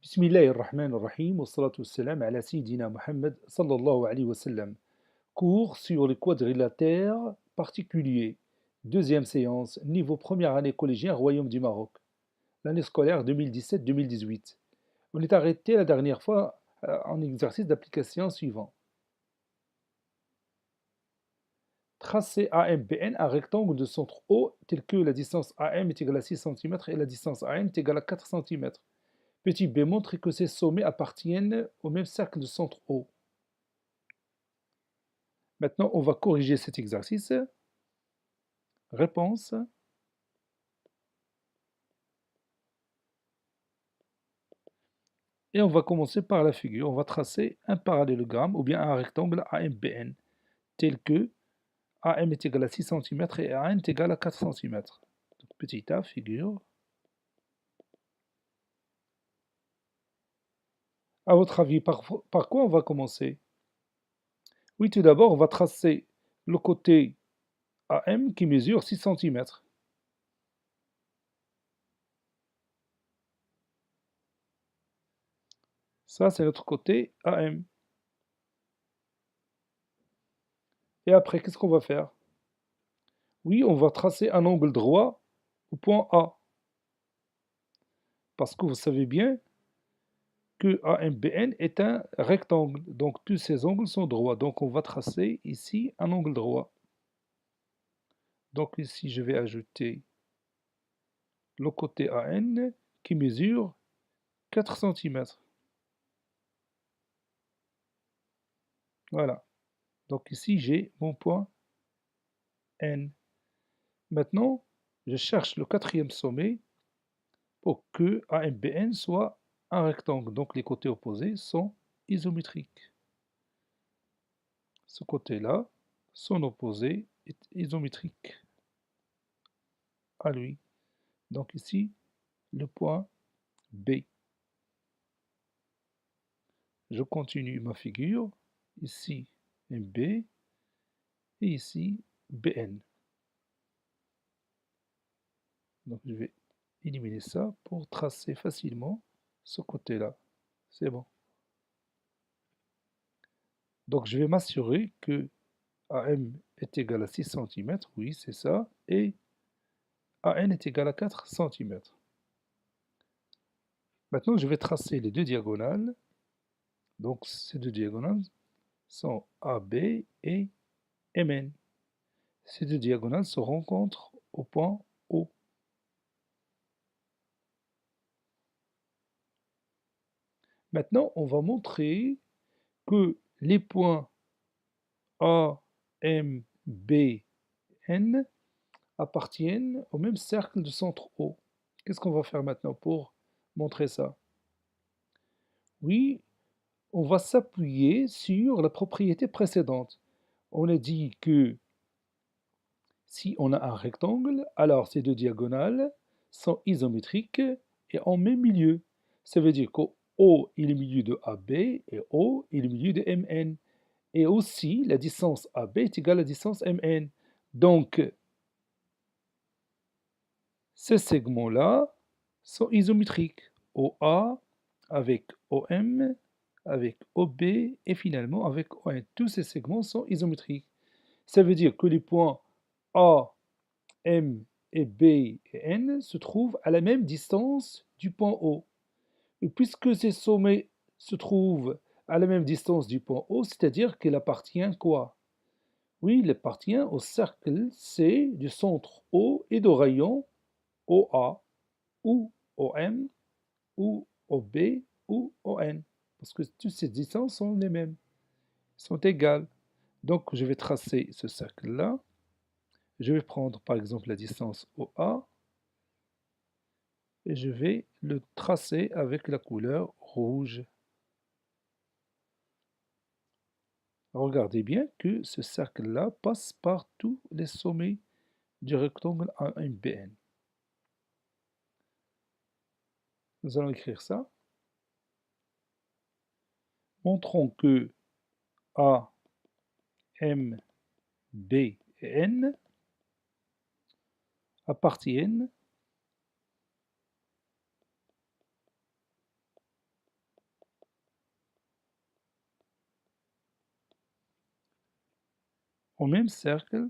Bismillahir Rahmanir Rahim, wa salatu wassalam ala Sayyidina Muhammad sallallahu alayhi wa sallam. Cours sur les quadrilatères particuliers. Deuxième séance, niveau première année collégien, Royaume du Maroc. L'année scolaire 2017-2018. On est arrêté la dernière fois en exercice d'application suivant. Tracez AMBN un rectangle de centre O tel que la distance AM est égale à 6 cm et la distance AM est égale à 4 cm. Petit b montre que ces sommets appartiennent au même cercle de centre O. Maintenant, on va corriger cet exercice. Réponse. Et on va commencer par la figure. On va tracer un parallélogramme ou bien un rectangle AMBN tel que AM est égal à 6 cm et AN est égal à 4 cm. Donc, petit a, figure. À votre avis, par quoi on va commencer? Oui, tout d'abord, on va tracer le côté AM qui mesure 6 cm. Ça, c'est notre côté AM. Et après, qu'est-ce qu'on va faire? Oui, on va tracer un angle droit au point A. Parce que vous savez bien que AMBN est un rectangle. Donc tous ces angles sont droits. Donc on va tracer ici un angle droit. Donc ici je vais ajouter le côté AN qui mesure 4 cm. Voilà. Donc ici j'ai mon point N. Maintenant, je cherche le quatrième sommet pour que AMBN soit un rectangle. Donc les côtés opposés sont isométriques. Ce côté-là, son opposé est isométrique à lui. Donc ici, le point B. Je continue ma figure. Ici, MB et ici, BN. Donc je vais éliminer ça pour tracer facilement ce côté-là. C'est bon. Donc je vais m'assurer que AM est égal à 6 cm. Oui, c'est ça. Et AN est égal à 4 cm. Maintenant, je vais tracer les deux diagonales. Donc ces deux diagonales sont AB et MN. Ces deux diagonales se rencontrent au point O. Maintenant, on va montrer que les points A, M, B, N appartiennent au même cercle de centre O. Qu'est-ce qu'on va faire maintenant pour montrer ça? Oui, on va s'appuyer sur la propriété précédente. On a dit que si on a un rectangle, alors ces deux diagonales sont isométriques et en même milieu. Ça veut dire qu'O est le milieu de AB et O est le milieu de MN. Et aussi, la distance AB est égale à la distance MN. Donc, ces segments-là sont isométriques. OA avec OM, avec OB et finalement avec ON. Tous ces segments sont isométriques. Ça veut dire que les points A, M et B et N se trouvent à la même distance du point O. Et puisque ces sommets se trouvent à la même distance du point O, c'est-à-dire qu'il appartient quoi? Oui, il appartient au cercle C du centre O et de rayon OA ou OM ou OB ou ON. Parce que toutes ces distances sont les mêmes, sont égales. Donc je vais tracer ce cercle-là. Je vais prendre par exemple la distance OA et je vais le tracer avec la couleur rouge. Regardez bien que ce cercle-là passe par tous les sommets du rectangle AMBN. Nous allons écrire ça. Montrons que A, M, B et N appartiennent au même cercle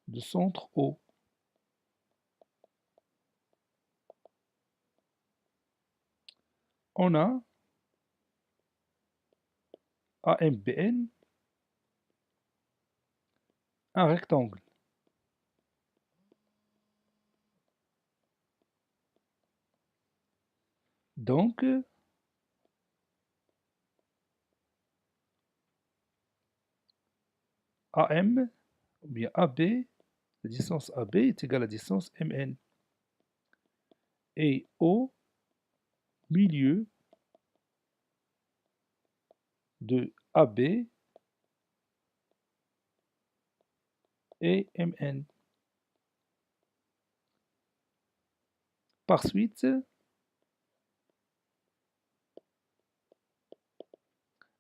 de centre O. On a AMBN, un rectangle. Donc, AM, ou bien AB, la distance AB est égale à la distance MN. Et au milieu de AB et MN. Par suite,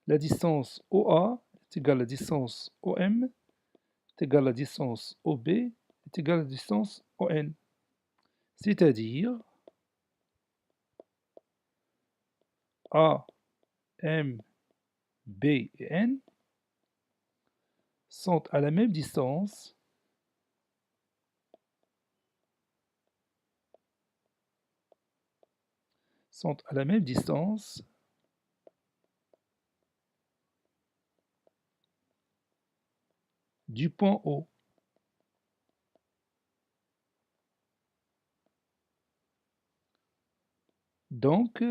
la distance OA est égale à la distance OM est égale à la distance OB est égale à la distance ON. C'est-à-dire A, M, B et N sont à la même distance du point O. Donc,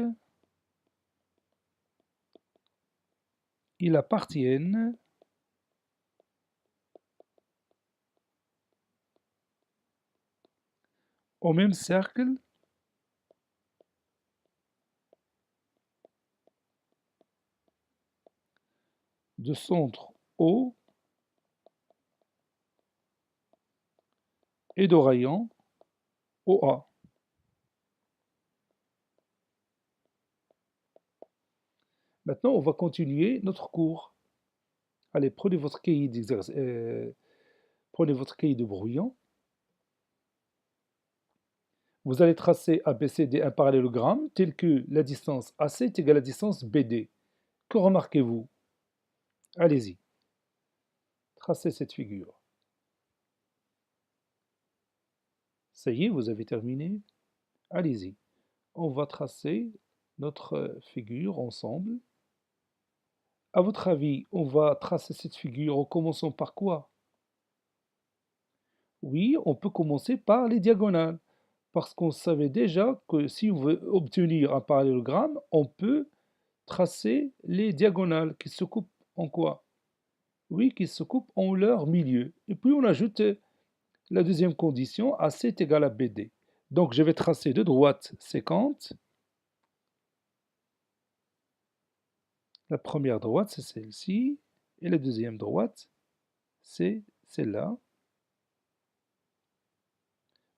ils appartiennent au même cercle de centre O et de rayon OA. Maintenant, on va continuer notre cours. Allez, prenez votre cahier de brouillon. Vous allez tracer ABCD un parallélogramme tel que la distance AC est égale à la distance BD. Que remarquez-vous? Allez-y, tracez cette figure. Ça y est, vous avez terminé? Allez-y. On va tracer notre figure ensemble. À votre avis, on va tracer cette figure en commençant par quoi? Oui, on peut commencer par les diagonales, parce qu'on savait déjà que si on veut obtenir un parallélogramme, on peut tracer les diagonales qui se coupent en quoi? Oui, qui se coupent en leur milieu. Et puis on ajoute la deuxième condition, AC est égal à BD. Donc je vais tracer de droite séquente. La première droite, c'est celle-ci. Et la deuxième droite, c'est celle-là.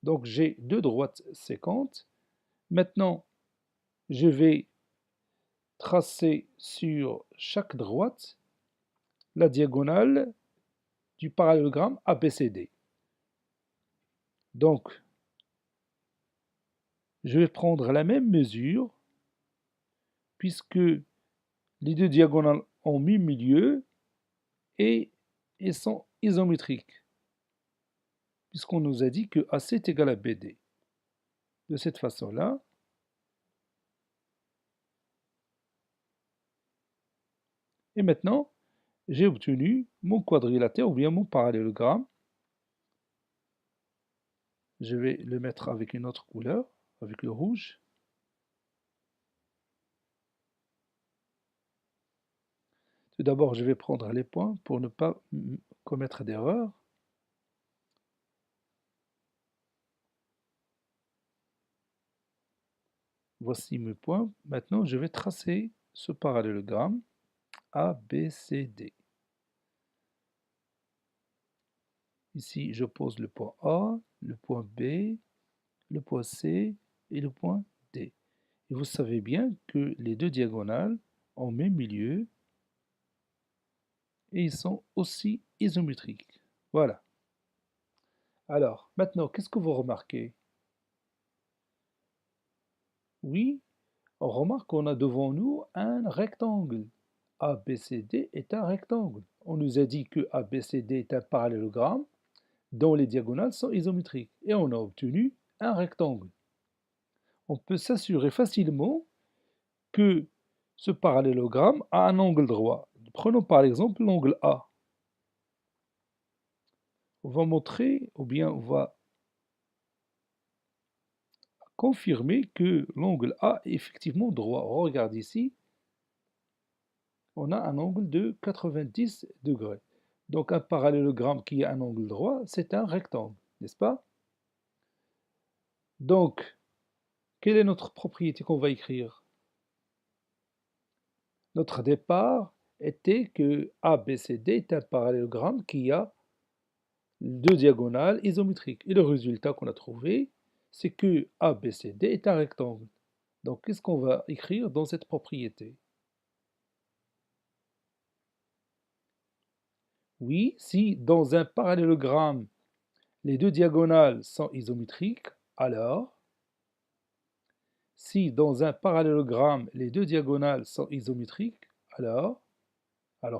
Donc j'ai deux droites séquentes. Maintenant, je vais tracer sur chaque droite la diagonale du parallélogramme ABCD. Donc, je vais prendre la même mesure puisque les deux diagonales ont mis milieu et elles sont isométriques, puisqu'on nous a dit que AC est égal à BD. De cette façon-là, et maintenant, j'ai obtenu mon quadrilatère ou bien mon parallélogramme. Je vais le mettre avec une autre couleur, avec le rouge. Tout d'abord, je vais prendre les points pour ne pas commettre d'erreur. Voici mes points. Maintenant, je vais tracer ce parallélogramme ABCD. Ici, je pose le point A, le point B, le point C et le point D. Et vous savez bien que les deux diagonales ont même milieu et ils sont aussi isométriques. Voilà. Alors, maintenant, qu'est-ce que vous remarquez? Oui, On remarque qu'on a devant nous un rectangle. ABCD est un rectangle. On nous a dit que ABCD est un parallélogramme dont les diagonales sont isométriques. Et on a obtenu un rectangle. On peut s'assurer facilement que ce parallélogramme a un angle droit. Prenons par exemple l'angle A. On va montrer, ou bien on va confirmer que l'angle A est effectivement droit. On regarde ici, on a un angle de 90 degrés. Donc un parallélogramme qui a un angle droit, c'est un rectangle, n'est-ce pas? Donc, quelle est notre propriété qu'on va écrire? Notre départ était que ABCD est un parallélogramme qui a deux diagonales isométriques. Et le résultat qu'on a trouvé, c'est que ABCD est un rectangle. Donc, qu'est-ce qu'on va écrire dans cette propriété? Oui, si dans un parallélogramme, les deux diagonales sont isométriques, alors, si dans un parallélogramme, les deux diagonales sont isométriques, alors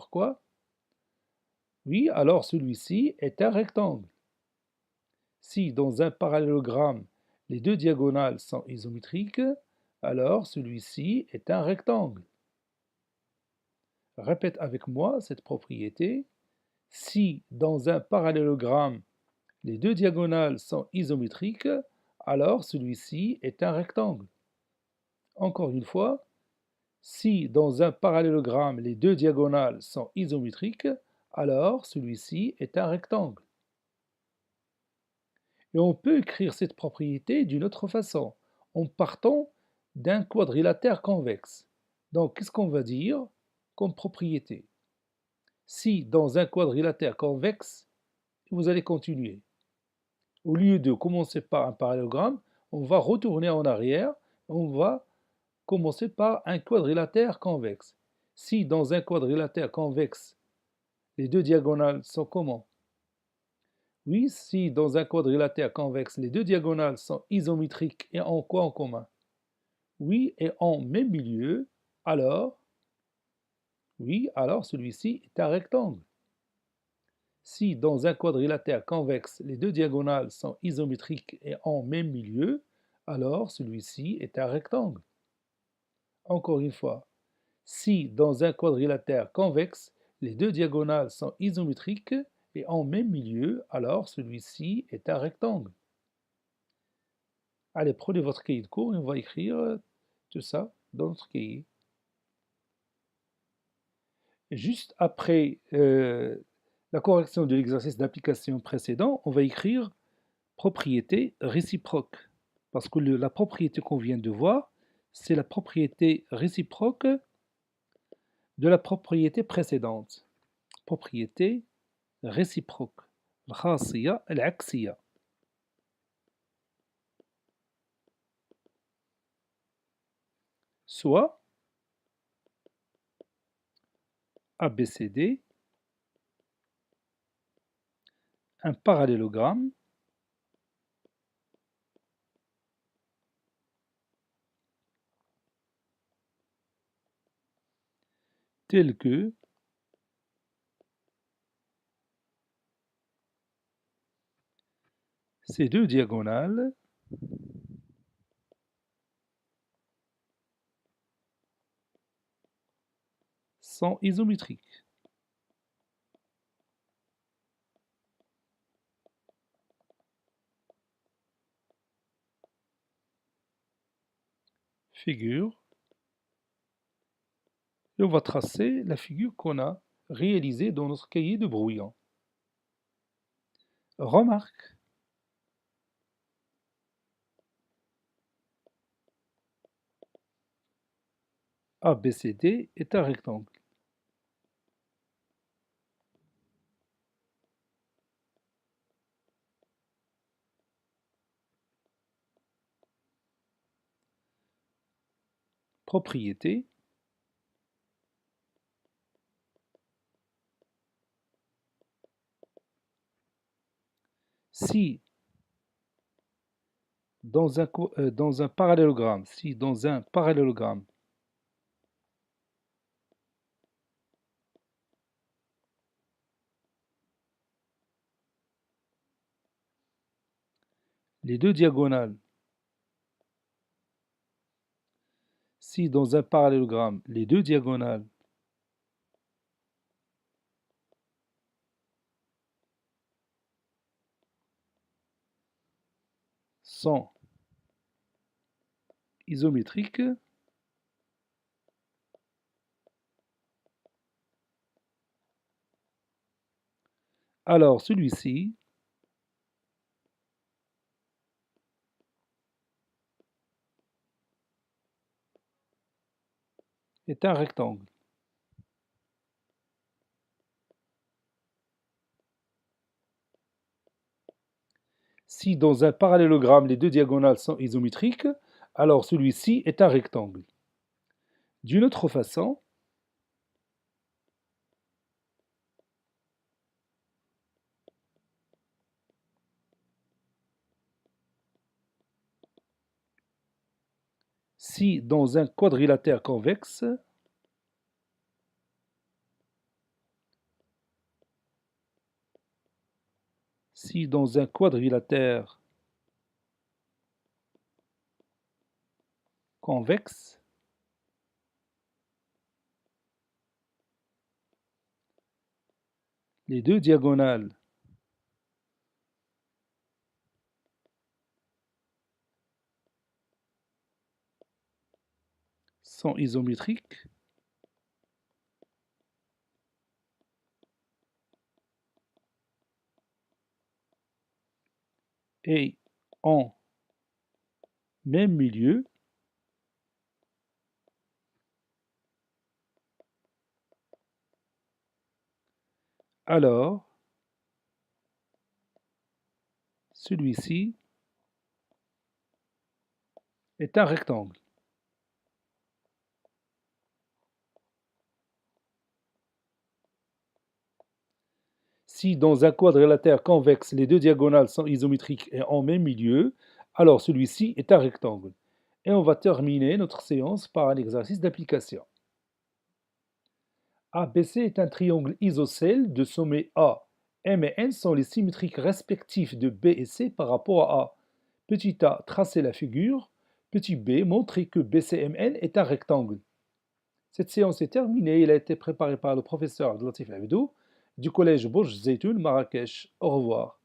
quoi? Oui, alors celui-ci est un rectangle. Si dans un parallélogramme, les deux diagonales sont isométriques, alors celui-ci est un rectangle. Répète avec moi cette propriété. Si dans un parallélogramme, les deux diagonales sont isométriques, alors celui-ci est un rectangle. Encore une fois, si dans un parallélogramme, les deux diagonales sont isométriques, alors celui-ci est un rectangle. Et on peut écrire cette propriété d'une autre façon, en partant d'un quadrilatère convexe. Donc, qu'est-ce qu'on va dire comme propriété? Si dans un quadrilatère convexe, vous allez continuer. Au lieu de commencer par un parallélogramme, on va retourner en arrière, on va commencer par un quadrilatère convexe. Si dans un quadrilatère convexe, les deux diagonales sont comment? Oui, si dans un quadrilatère convexe, les deux diagonales sont isométriques et ont quoi en commun? Oui, et en même milieu, alors, oui, alors celui-ci est un rectangle. Si dans un quadrilatère convexe, les deux diagonales sont isométriques et en même milieu, alors celui-ci est un rectangle. Encore une fois, si dans un quadrilatère convexe, les deux diagonales sont isométriques et en même milieu, alors celui-ci est un rectangle. Allez, prenez votre cahier de cours et on va écrire tout ça dans notre cahier. Juste après la correction de l'exercice d'application précédent, on va écrire propriété réciproque. Parce que la propriété qu'on vient de voir, c'est la propriété réciproque de la propriété précédente. Propriété réciproque. الخاصية العكسية. Soit ABCD, un parallélogramme tel que ces deux diagonales sont isométriques. Figure. Et on va tracer la figure qu'on a réalisée dans notre cahier de brouillon. Remarque, ABCD est un rectangle. Propriété. Si dans un parallélogramme, si dans un parallélogramme, les deux diagonales, si dans un parallélogramme, les deux diagonales sont isométriques, alors celui-ci est un rectangle. Si dans un parallélogramme les deux diagonales sont isométriques, alors celui-ci est un rectangle. D'une autre façon, si dans un quadrilatère convexe, si dans un quadrilatère convexe, les deux diagonales sont isométriques, et en même milieu, alors celui-ci est un rectangle. Si dans un quadrilatère convexe les deux diagonales sont isométriques et en même milieu, alors celui-ci est un rectangle. Et on va terminer notre séance par un exercice d'application. ABC est un triangle isocèle de sommet A. M et N sont les symétriques respectifs de B et C par rapport à A. Petit a, tracez la figure. Petit b, montrez que BCMN est un rectangle. Cette séance est terminée. Elle a été préparée par le professeur Abdelatif Abdou du collège Bouj Zeytoun, Marrakech. Au revoir.